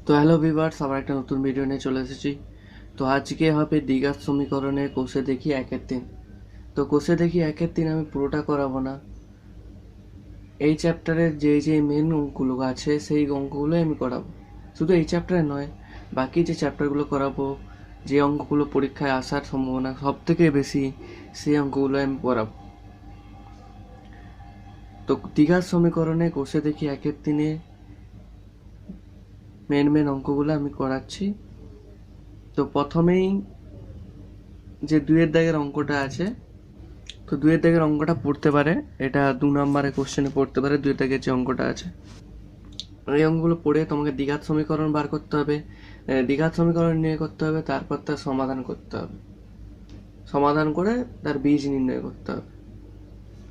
তো hello viewers, আবার একটা নতুন ভিডিও নিয়ে চলে এসেছি। তো আজকে হবে দ্বিঘাত সমীকরণে কোষে দেখি 1-3। তো কোষে দেখি 1-3 আমি পুরোটা করাবো না, এই চ্যাপ্টারের যে মেন অঙ্কগুলো আছে সেই অঙ্কগুলো আমি করাবো। শুধু এই চ্যাপ্টারে নয়, বাকি যে চ্যাপ্টারগুলো করাবো, যে অঙ্কগুলো পরীক্ষায় আসার সম্ভাবনা সব থেকে বেশি, সেই অঙ্কগুলো আমি করাবো। তো দ্বিঘাত সমীকরণে কোষে দেখি 1-3 মেন অঙ্কগুলো আমি করাচ্ছি। তো প্রথমেই যে 2-এর দাগের অঙ্কটা আছে, তো 2-এর দাগের অঙ্কটা পড়তে পারে, এটা 2 নম্বরে কোশ্চেনে পড়তে পারে। 2-এর দাগের যে অঙ্কটা আছে, এই অঙ্কগুলো পড়ে তোমাকে দ্বিঘাত সমীকরণ বার করতে হবে, দ্বিঘাত সমীকরণ নির্ণয় করতে হবে, তারপর তার সমাধান করতে হবে, সমাধান করে তার বীজ নির্ণয় করতে হবে।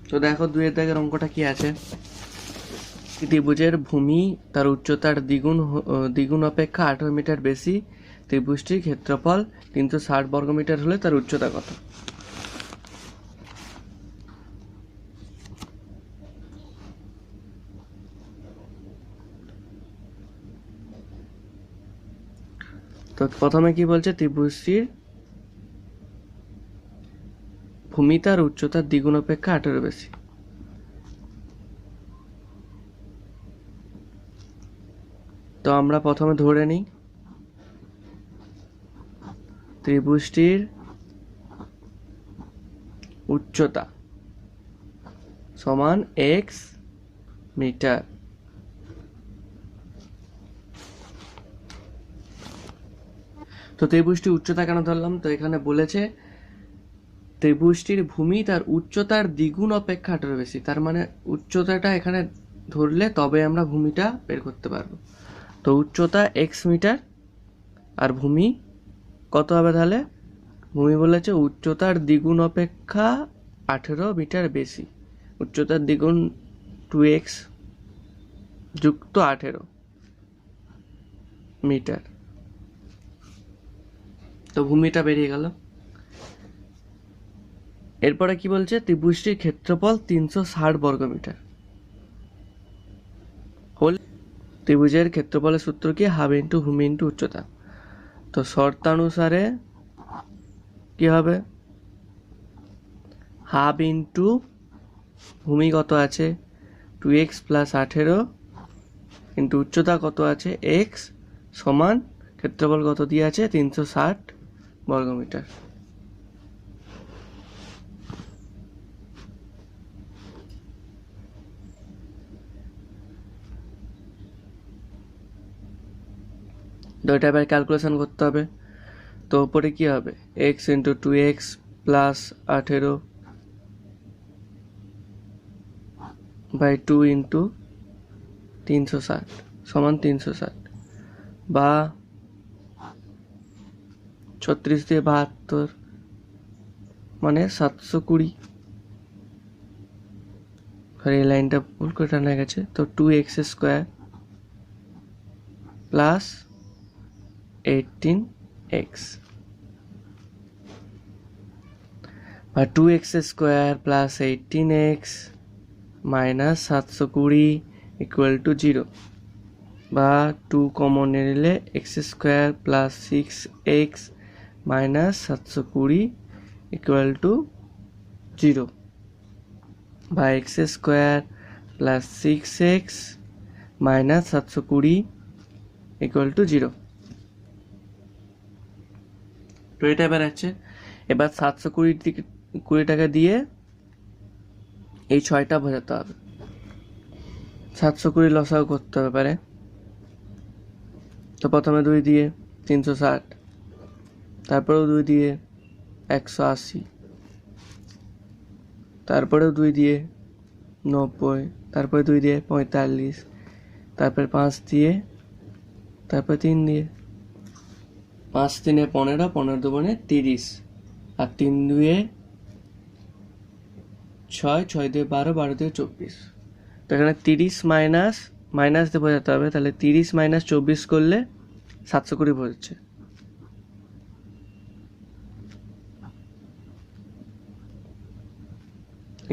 তো দেখো 2-এর দাগের অঙ্কটা কি আছে। ত্রিভুজের ভূমি তার উচ্চতার দ্বিগুণ অপেক্ষা 18 মিটার বেশি, ত্রিভুজটির ক্ষেত্রফল 360 বর্গমিটার হলে তার উচ্চতা কত? তো প্রথমে কি বলছে, ত্রিভুজটির ভূমি তার উচ্চতার দ্বিগুণ অপেক্ষা 18 বেশি। তো আমরা প্রথমে ধরে নিই ত্রিভুজটির উচ্চতা সমান x মিটার। তো ত্রিভুজটির উচ্চতা কেন ধরলাম, তো এখানে বলেছে ত্রিভুজটির ভূমি তার উচ্চতার দ্বিগুণ অপেক্ষা 18 বেশি, তার মানে উচ্চতাটা এখানে ধরলে তবে আমরা ভূমিটা বের করতে পারবো। তো উচ্চতা x মিটার আর ভূমি কত হবে তাহলে? ভূমি বলেছে উচ্চতার দ্বিগুণ অপেক্ষা 18 মিটার বেশি, উচ্চতার দ্বিগুণ 2x যুক্ত 18 মিটার। তো ভূমিটা বেরিয়ে গেল। এরপরে কি বলছে, ত্রিভুজটির ক্ষেত্রফল 360 বর্গমিটার হল। ত্রিভুজের ক্ষেত্রফলের সূত্র কি? হাফ ইন্টু ভূমি ইন্টু উচ্চতা। তো শর্তানুসারে কি হবে? হাফ ইন্টু ভূমি কত আছে 2x প্লাস 18 ইন্টু উচ্চতা কত আছে x সমান ক্ষেত্রফল কত দিয়ে আছে 360 বর্গমিটার। তো এটা এবার ক্যালকুলেশন করতে হবে। তো উপরে কি হবে, x into 2x plus 18 by 2 into 360 সমান 360, বা 36 দিয়ে 72 মানে 720। আর এই লাইনটা ভুল করে টানা গেছে। তো 2x স্কোয়ার প্লাস 18x বা 2x square plus 18x minus 720 equal to 0, বা 2 কমন নিলে x square plus 6x minus 720 equal to 0, বা x square plus 6x minus 720 equal to 0। তো এটা এবার আছে, এবার 720 টাকা দিয়ে এই 6টা বোঝাতে হবে। 720 লসাগু করতে হবে পারে। তো প্রথমে 2 দিয়ে 360, তারপরেও 2 দিয়ে 180, তারপরেও 2 দিয়ে 90, তারপরে 2 দিয়ে 45, তারপরে 5 দিয়ে, তারপরে 3 দিয়ে। 5 3 15, 15 2 30, আর 3 2 6, 6 দিয়ে 12, 12 দিয়ে 24। তো এখানে 30 মাইনাস দিয়ে বোঝাতে হবে, তাহলে 30 মাইনাস 24 করলে 720 বোঝাচ্ছে।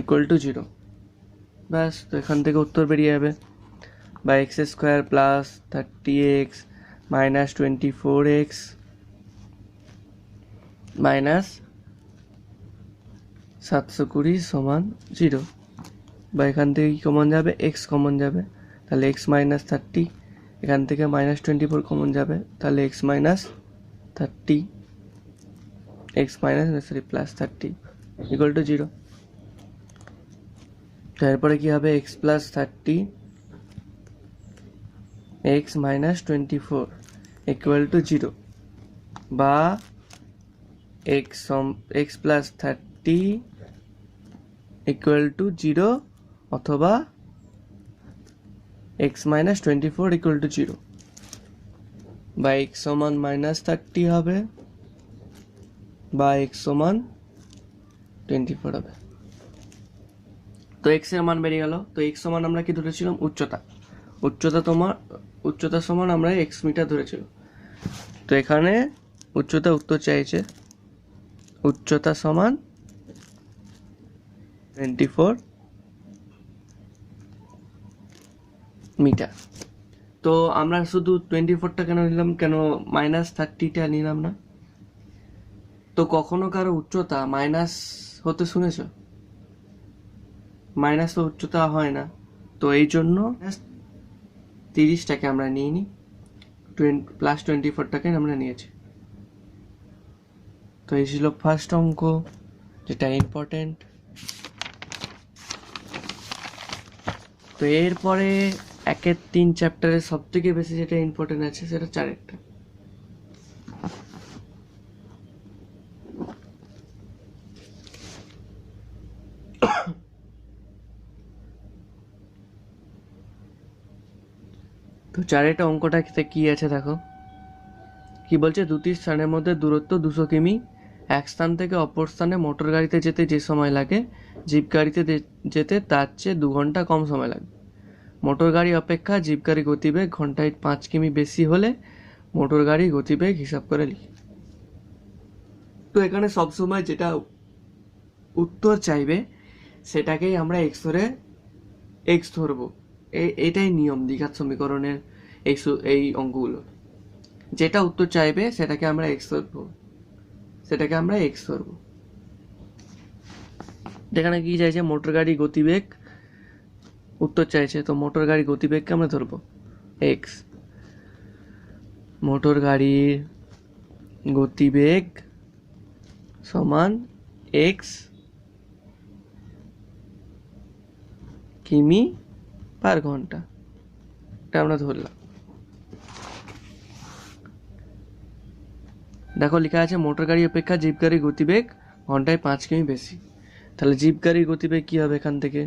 Equal to 0। ব্যাস, তো এখান থেকে উত্তর বেরিয়ে যাবে। বা x square plus 30x minus 24x minus 720 সমান 0, বা এখান থেকে কি কমন যাবে, এক্স কমন যাবে, তাহলে এক্স মাইনাস 30, এখান থেকে মাইনাস 24 কমন যাবে, তাহলে x minus 30, x minus plus 30 equal to 0। তারপরে কি হবে, x plus 30 x minus 24 equal to 0, বা এক্স প্লাস 30 ইকুয়াল টু 0, অথবা এক্স মাইনাস 24 ইকুয়াল টু 0, বা এক্স সমান মাইনাস 30 হবে, বা এক্স সমান 24 হবে। তো এক্স এর মান বেরিয়ে গেল। তো এক্স সমান আমরা কি ধরেছিলাম, উচ্চতা সমান আমরা এক্স মিটার ধরেছিলাম। তো এখানে উচ্চতা উত্তর চাইছে, উচ্চতা সমান 24 মিটার। তো আমরা শুধু 24টা কেন নিলাম, কেন মাইনাস 30টা নিলাম না? তো কখনো কারো উচ্চতা মাইনাস হতে শুনেছ? মাইনাস তো উচ্চতা হয় না, তো এই জন্য 30টাকে আমরা নিইনি, প্লাস 24টাকে আমরা নিয়েছি। তো এই ছিল ফার্স্ট অঙ্ক, যেটা ইম্পর্টেন্ট। তো এরপরে 1-3 চ্যাপ্টারে সব থেকে বেশি যেটা ইম্পর্টেন্ট আছে সেটা 4-টা। তো 4-টা অঙ্কটা কি আছে দেখো, কি বলছে, দুটি স্থানের মধ্যে দূরত্ব 200 কিমি, এক স্থান থেকে অপর স্থানে মোটর গাড়িতে যেতে যে সময় লাগে, জিপ গাড়িতে যেতে তার চেয়ে 2 ঘন্টা কম সময় লাগে। মোটর গাড়ি অপেক্ষা জিপ গাড়ি গতিবেগ ঘন্টায় 5 কিমি বেশি হলে মোটর গাড়ি গতিবেগ হিসাব করে লিখি। তো এখানে সবসময় যেটা উত্তর চাইবে সেটাকেই আমরা এক্স ধরবো। এটাই নিয়ম দ্বিঘাত সমীকরণের এই অঙ্কগুলো। যেটা উত্তর চাইবে সেটাকে আমরা এক্স ধরবো। এখানে কি চাইছে, মোটর গাড়ি গতিবেগ উত্তর চাইছে, তো মোটর গাড়ি গতিবেগকে আমরা ধরবো এক্স। মোটর গাড়ির গতিবেগ সমান এক্স কিমি পার ঘন্টা, এটা আমরা ধরলাম। দেখো লেখা আছে মোটর গাড়ি অপেক্ষা জিপ গাড়ির গতিবেগ ঘন্টায় 5 কিমি বেশি, তাহলে জিপ গাড়ির গতিবেগ কি হবে, এখান থেকে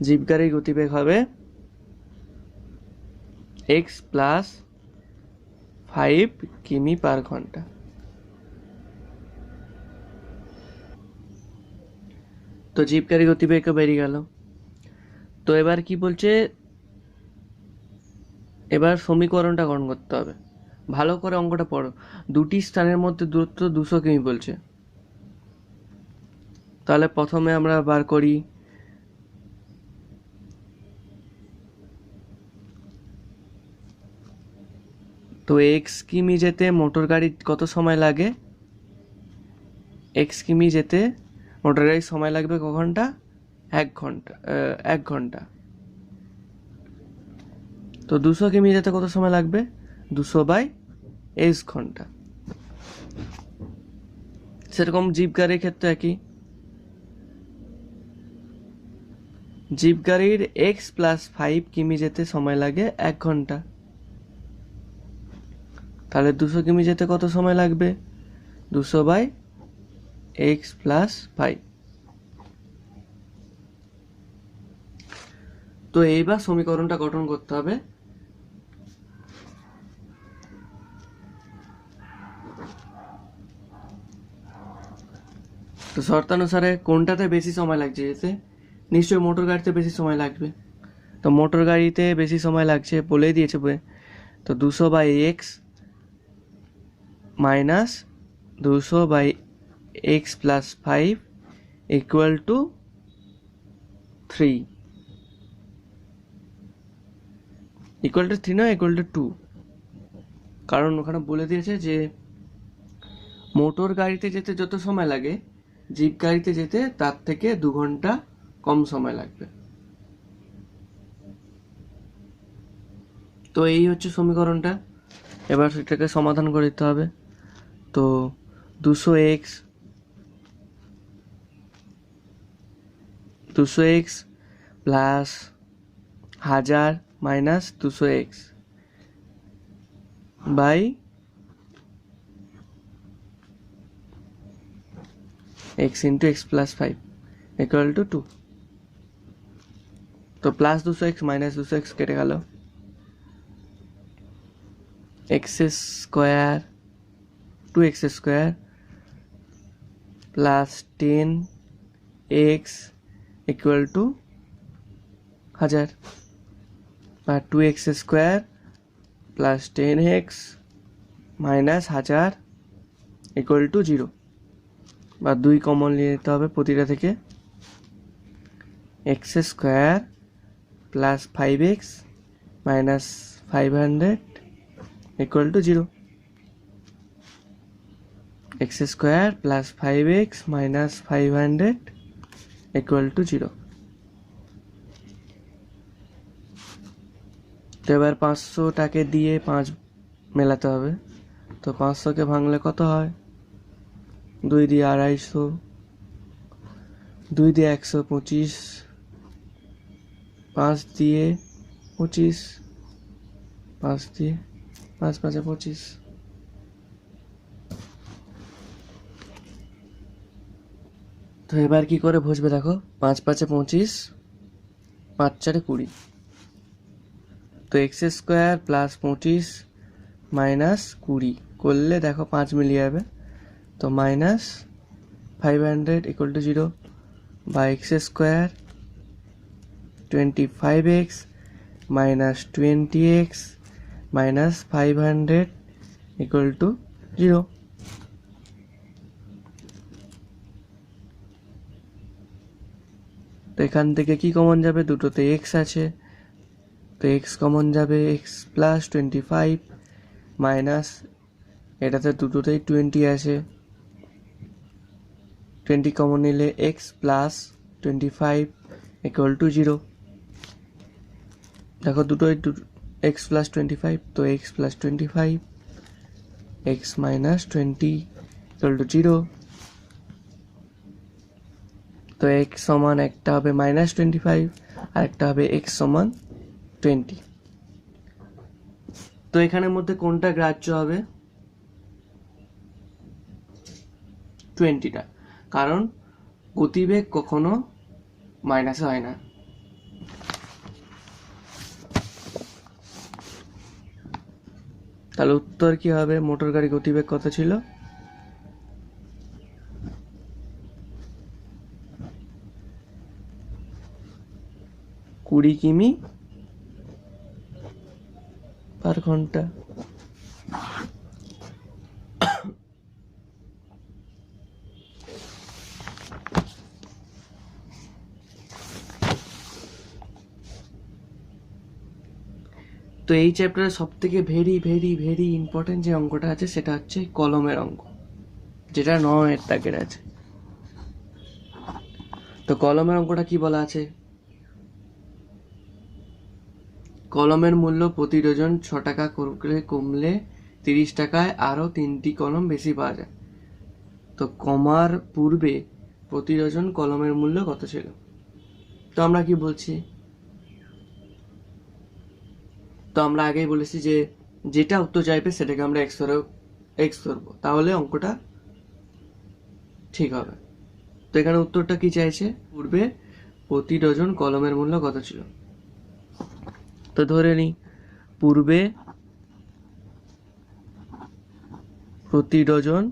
জিপ গাড়ির গতিবেগ হবে এক্স প্লাস 5 কিমি পার ঘন্টা। তো জিপ গাড়ির গতিবেগ বেরিয়ে গেল। তো এবার কি বলছে, এবার সমীকরণটা গঠন করতে হবে। ভালো করে অঙ্কটা পড়ো। দুটি স্থানের মধ্যে দূরত্ব 200 কিমি বলছে, তাহলে প্রথমে আমরা বার করি তো এক্স কিমি যেতে মোটর গাড়ির কত সময় লাগে, এক্স কিমি যেতে মোটর গাড়ির সময় লাগবে ক ঘন্টা, 1 ঘন্টা। তো 200 কিমি যেতে কত সময় লাগবে, 200/x ঘন্টা। সেরকম জিপ গাড়ির ক্ষেত্রে একই, জিপ গাড়ির এক্স প্লাস 5 কিমি যেতে সময় লাগে 1 ঘন্টা, তাহলে 200 কিমি যেতে কত সময় লাগবে, 200/x প্লাস 5। তো এইবার সমীকরণটা গঠন করতে হবে। তো শর্তানুসারে কোনটাতে বেশি সময় লাগছে যেতে, নিশ্চয়ই মোটর গাড়িতে বেশি সময় লাগবে। তো মোটর গাড়িতে বেশি সময় লাগছে বলে দিয়েছে, তো 200/x minus 200/x plus 5 equal two 3 equal to 3 নয়, ইকুয়াল টু 2, কারণ ওখানে বলে দিয়েছে যে মোটর গাড়িতে যেতে যত সময় লাগে জিপ গাড়িতে যেতে তার থেকে 2 ঘন্টা কম সময় লাগবে। তো এই হচ্ছে সমীকরণটা, এবার সেটাকে সমাধান করে দিতে হবে। তো 200x plus 1000 minus 200x by x into x plus 5 equal to 2। তো প্লাস 200x মাইনাস 200x কেটে গেল, x square 2x square plus 10x equal to 1000 বা 2x square plus 10x minus 1000 equal to 0, বা 2 কমন নিয়ে নিতে হবে প্রতিটা থেকে। x square plus 5x minus 500 equal to 0, x square plus 5x minus 500 equal to 0। তো এবার 500টাকে দিয়ে 5 মেলাতে হবে। তো 500কে ভাঙলে কত হয়, 2 দিয়ে 250, 2 দিয়ে 125, 5 দিয়ে 25, 5 দিয়ে 5 5 25। তো এবার কি করে বুঝবে দেখো, 5 5 25, 5 4 20। তো এক্স স্কোয়ার প্লাস 25 মাইনাস 20 করলে দেখো 5 মিলিয়ে যাবে। তো মাইনাস 500 ইকুয়াল টু 0 বা x square 25x minus 20x minus 500 equal to 0। তো এখান থেকে কি কমন যাবে, দুটোতে x আছে, তো x কমন যাবে, x প্লাস 25 মাইনাস এটাতে দুটোতেই 20 আছে, 20 কমন নিলে x প্লাস 25 ইকুয়াল টু 0। দেখো দুটোই x প্লাস 25, তো x plus 25 x minus 20 equal to 0। তো x সমান একটা হবে মাইনাস 25 আর একটা হবে x সমান 20। তো এখানের মধ্যে কোনটা গ্রাহ্য হবে, 20টা, কারণ গতিবেগ কখনো মাইনাসে হয় না। তাহলে উত্তর কি হবে, মোটর গাড়ি গতিবেগ কত ছিল, 20 কিমি পার ঘন্টা। তো এই চ্যাপ্টারে সব থেকে ভেরি ভেরি ভেরি ইম্পর্টেন্ট যে অঙ্কটা আছে সেটা হচ্ছে কলমের অঙ্ক, যেটা 9 দাগের আছে। তো কলমের অঙ্কটা কি বলা আছে, কলমের মূল্য প্রতি ডজন 6 টাকা করে কমলে 30 টাকায় আরো 3টি কলম বেশি পাওয়া যায়। তো কমার পূর্বে প্রতি ডজন কলমের মূল্য কত ছিল। তো আমরা কি বলছি, তো আমরা আগেই বলেছি যে যেটা উত্তর চাইবে সেটাকে আমরা এক্স ধরবো, তাহলে অঙ্কটা ঠিক হবে। তো এখানে উত্তরটা কি চাইছে, পূর্বে প্রতি ডজন কলমের মূল্য কত ছিল। তো ধরে নিই পূর্বে প্রতি ডজন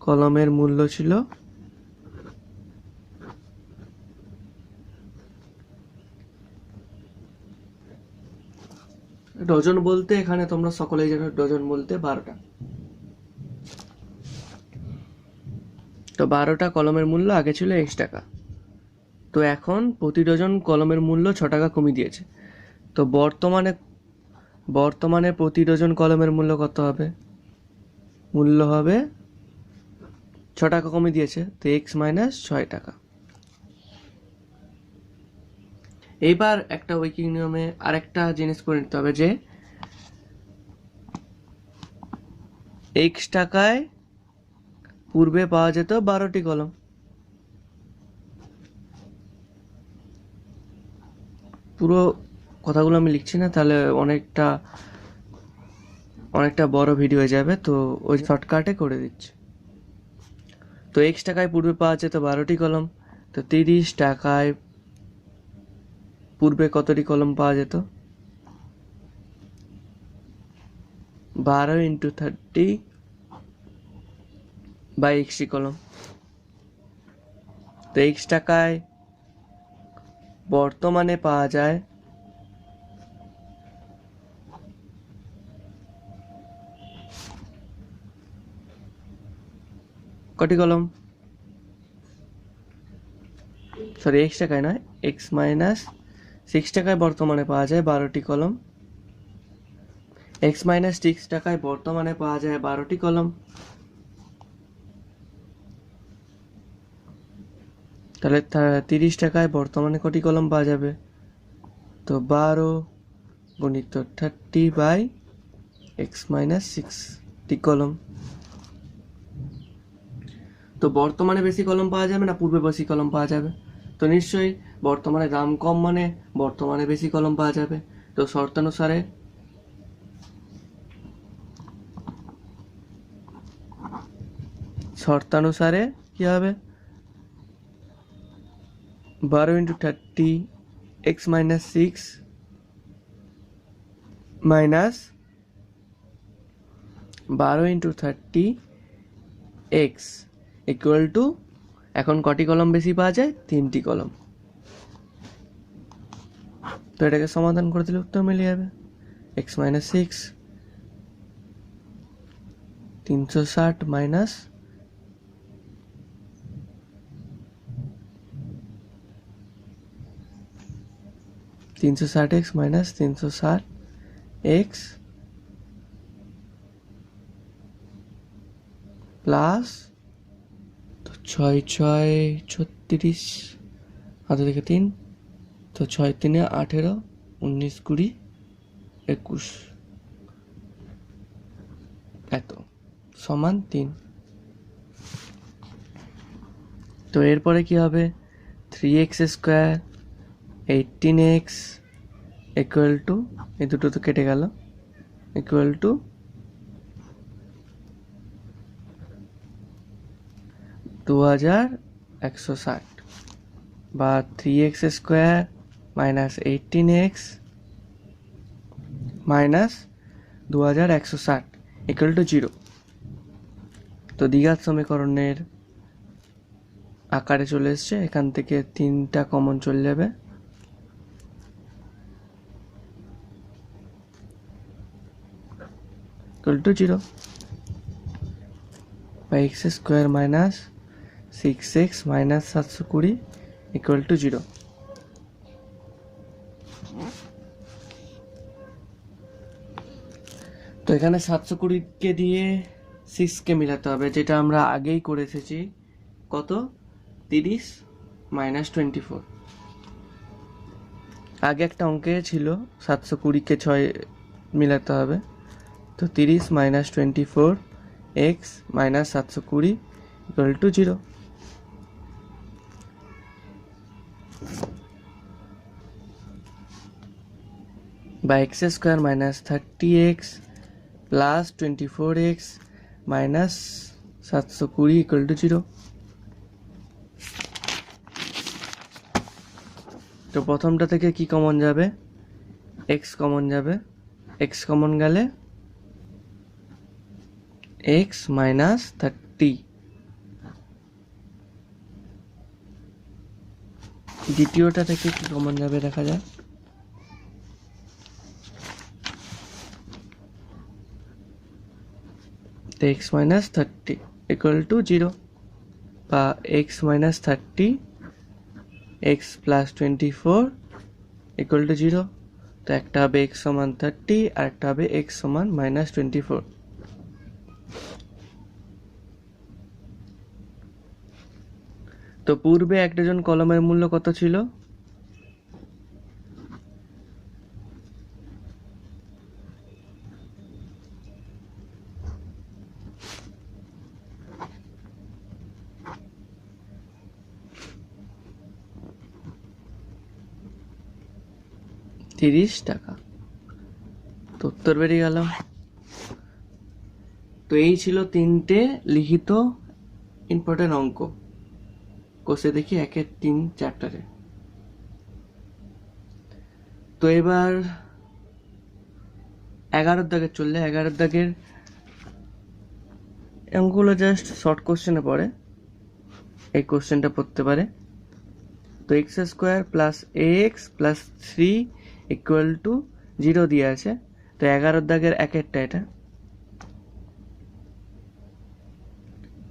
কলমের মূল্য ছিল ডজন বলতে এখানে তোমরা সকলেই জানো ডজন বলতে 12টা। তো 12টা কলমের মূল্য আগে ছিল x টাকা। তো এখন প্রতি ডজন কলমের মূল্য 6 টাকা কমিয়ে দিয়েছে। তো বর্তমানে প্রতি ডজন কলমের মূল্য কত হবে? মূল্য হবে 6 টাকা কমিয়ে দিয়েছে, তো x মাইনাস 6 টাকা। এইবার একটা উইকিং নিয়মে আরেকটা জিনিস করে নিতে হবে যে x টাকায় পূর্বে পাওয়া যেত 12টি কলম। পুরো কথাগুলো আমি লিখছি না, তাহলে অনেকটা বড় ভিডিও হয়ে যাবে, তো ওই শর্টকাটে করে দিচ্ছি। তো x টাকায় পূর্বে পাওয়া যেত 12টি কলম, তো 30 টাকায় পূর্বে কতটি কলম পাওয়া যেত? 12 × 30 বাই 60 কলম। তো x টাকায় বর্তমানে পাওয়া যায় কটি কলম? সরি, x টাকায় নয়, x মাইনাস 6 টাকায় বর্তমানে পাওয়া যায় 12টি কলম। x মাইনাস 6 টাকায় বর্তমানে পাওয়া যায় 12টি কলম। তাহলে 30 টাকায় বর্তমানে কটি কলম পাওয়া যাবে? তো 12 গুণিত 30 বাই x মাইনাস 6টি কলম। তো বর্তমানে বেশি কলম পাওয়া যাবে না পূর্বে বেশি কলম পাওয়া যাবে? তো নিশ্চয়ই বর্তমানে দাম কম মানে বর্তমানে বেশি কলম পাওয়া যাবে। তো শর্তানুসারে কি হবে? 12 × 30 x minus 6 minus 12 × 30 x equal to, এখন কটি কলম বেশি পাওয়া যায়? 3টি কলম। তো এটাকে সমাধান করে দিলে উত্তর মিলে যাবে। x minus 6 360 minus 360x minus 360x plus 6 6 36 হাতে থেকে 3, তো 6 3 18 19 20 21 এত সমান 3। তো এরপরে কি হবে? 3x square 18x equal to, এই দুটো তো কেটে গেল, ইকুয়াল টু 2160 বা 3x square minus 18x minus 2160 equal to 0। তো দ্বিঘাত সমীকরণের আকারে চলে এসছে, এখান থেকে 3টা কমন চলে যাবে, ইকুয়াল টু 0 বা x square minus 6x minus 720 equal to 0। তো এখানে 720কে দিয়ে 6কে মিলাতে হবে, যেটা আমরা আগেই করে এসেছি। কত? 30 মাইনাস 24। আগে একটা অঙ্কে ছিল 720কে 6 মিলাতে হবে, তো 30 minus 24 x minus 720 equal to 0। বা x square minus 30x plus 24x minus 720 equal to 0। তো প্রথমটা থেকে কি কমন যাবে? x কমন যাবে, x কমন গেলে x মাইনাস 30। দ্বিতীয়টা থেকে কি কমন যাবে দেখা যাক। x মাইনাস 30 ইকুয়াল টু 0 বা x minus 30 x plus 24 equal to 0। তো একটা হবে এক্স সমান 30 আর একটা হবে এক্স সমান -24। তো পূর্বে এক ডজন কলমের মূল্য কত ছিল? টাকা। তো উত্তর বেরিয়ে গেল। তো এই ছিল 3টে লিখিত ইম্পর্টেন্ট অঙ্ক কোষে দেখি 1-3 চ্যাপ্টারে। তো এবার 11 দাগের চললে 11 দাগের অঙ্কগুলো জাস্ট শর্ট কোশ্চেনে পড়ে, এই কোশ্চেনটা পড়তে পারে। তো x² plus ax plus 3 equal to 0 দিয়ে আছে। তো 11 দাগের একেরটা এটা।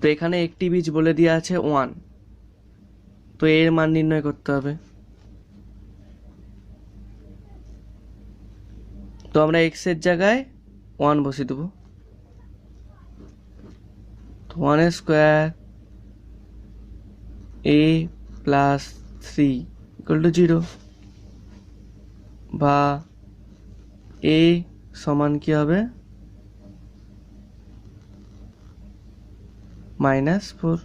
তো এখানে একটি বীজ বলে দেওয়া আছে 1। তো এর মান নির্ণয় করতে হবে। তো আমরা x এর জায়গায় 1 বসিয়ে দেবো। তো 1² a প্লাস 3 ইকুয়াল টু 0, বা a সমান কি হবে -4।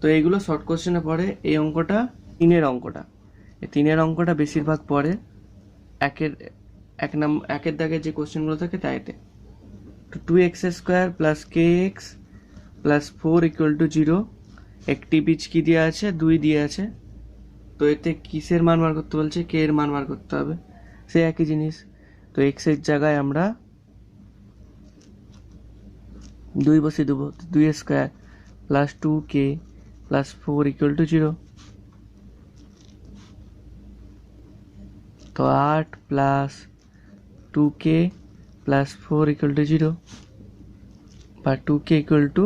তো এইগুলো শর্ট কোশ্চেনে পড়ে। এই অঙ্কটা 3-এর অঙ্কটা, এই 3-এর অঙ্কটা বেশিরভাগ পড়ে একের দাগে যে কোশ্চেনগুলো থাকে তাইতে। তো 2x² plus kx plus 4 equal to 0। একটি বীজ কি দিয়ে আছে? 2 দিয়ে আছে। তো এতে কিসের মান বার করতে বলছে? কে এর মান বার করতে হবে, সে একই জিনিস। তো x এর জায়গায় আমরা 2 বসিয়ে দেবো। 2² plus 2k plus 4 equal to 0। তো 8 plus 2k plus 4 equal to 0, বা 2k ইকুয়াল টু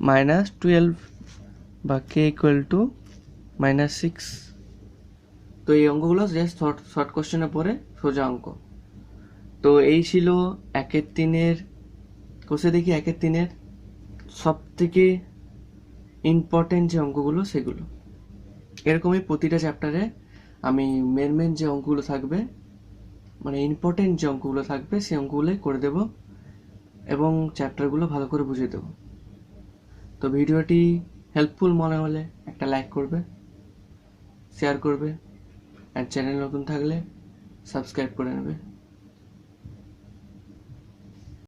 -12, বা k ইকুয়াল টু -6। তো এই অঙ্কগুলো জাস্ট শর্ট কোশ্চেনে পড়ে সোজা অঙ্ক। তো এই ছিল 1-3-এর কোষে দেখি 1-3-এর সব থেকে ইম্পর্টেন্ট যে অঙ্কগুলো সেগুলো। এরকমই প্রতিটা চ্যাপ্টারে আমি মেন যে অঙ্কগুলো থাকবে, মানে ইম্পর্টেন্ট যে অঙ্কগুলো থাকবে সেই অঙ্কগুলোই করে দেব এবং চ্যাপ্টারগুলো ভালো করে বুঝিয়ে দেবো। তো ভিডিওটি হেল্পফুল মনে হলে একটা লাইক করবে, শেয়ার করবে, আর চ্যানেল নতুন থাকলে সাবস্ক্রাইব করে নেবে।